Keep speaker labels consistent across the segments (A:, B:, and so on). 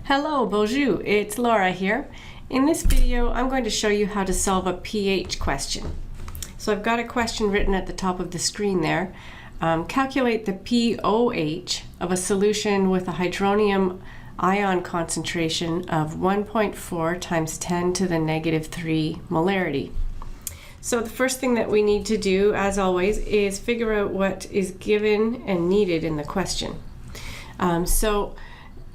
A: Hello, bonjour, it's Laura here. In this video, I'm going to show you how to solve a pH question. So I've got a question written at the top of the screen there. Calculate the pOH of a solution with a hydronium ion concentration of 1.4 times 10 to the negative 3 molarity. So the first thing that we need to do, as always, is figure out what is given and needed in the question. So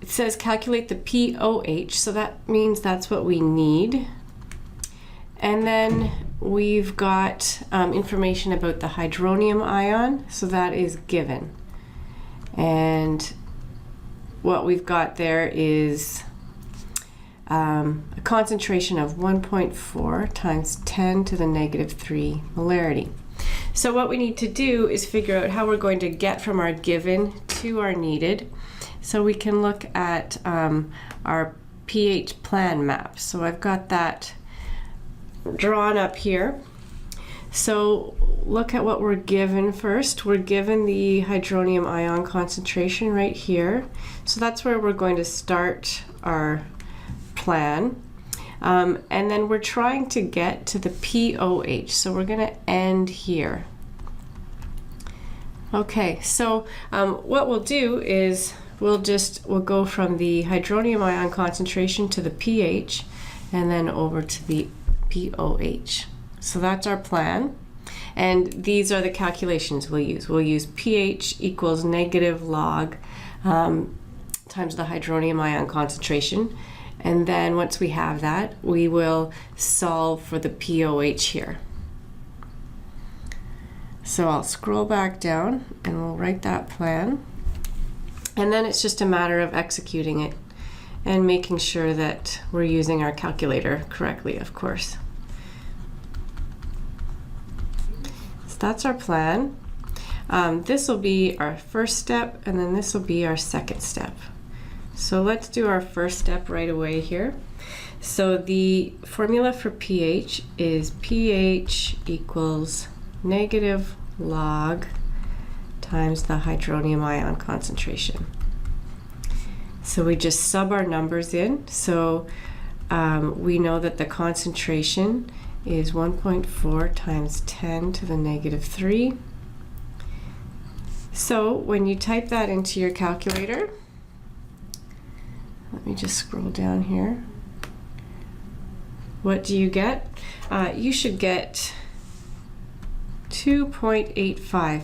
A: it says calculate the pOH, so that means that's what we need. And then we've got information about the hydronium ion, so that is given. And what we've got there is a concentration of 1.4 times 10 to the negative 3 molarity. So what we need to do is figure out how we're going to get from our given to our needed. So we can look at our pH plan map. So I've got that drawn up here. So look at what we're given first. We're given the hydronium ion concentration right here. So that's where we're going to start our plan. And then we're trying to get to the pOH. So we're going to end here. Okay, so what we'll do is we'll go from the hydronium ion concentration to the pH and then over to the pOH. So that's our plan. And these are the calculations we'll use. We'll use pH equals negative log times the hydronium ion concentration. And then once we have that, we will solve for the pOH here. So I'll scroll back down and we'll write that plan. And then it's just a matter of executing it and making sure that we're using our calculator correctly, of course. So that's our plan. This will be our first step, and then this will be our second step. So let's do our first step right away here. So the formula for pH is pH equals negative log times the hydronium ion concentration. So we just sub our numbers in. So we know that the concentration is 1.4 times 10 to the negative 3. So when you type that into your calculator, let me just scroll down here. What do you get? You should get 2.85.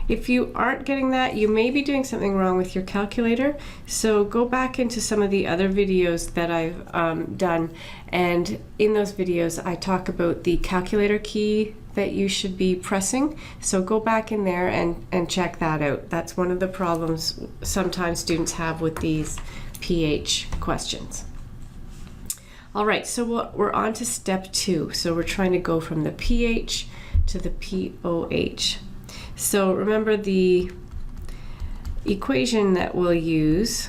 A: If you aren't getting that, you may be doing something wrong with your calculator. So go back into some of the other videos that I've done, and in those videos I talk about the calculator key that you should be pressing. So go back in there and check that out. That's one of the problems sometimes students have with these pH questions. All right, so we're on to step 2. So we're trying to go from the pH to the pOH. So remember, the equation that we'll use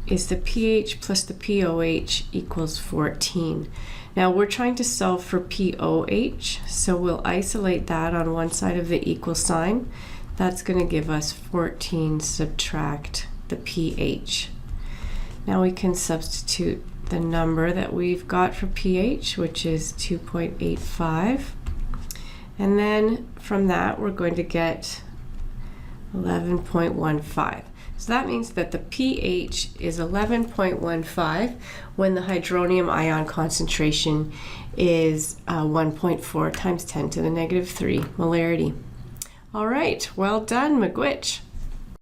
A: is the pH plus the pOH equals 14. Now we're trying to solve for pOH, so we'll isolate that on one side of the equal sign. That's going to give us 14 subtract the pH. Now we can substitute the number that we've got for pH, which is 2.85. And then from that, we're going to get 11.15. So that means that the pH is 11.15 when the hydronium ion concentration is 1.4 times 10 to the negative 3 molarity. All right, well done, Miigwech.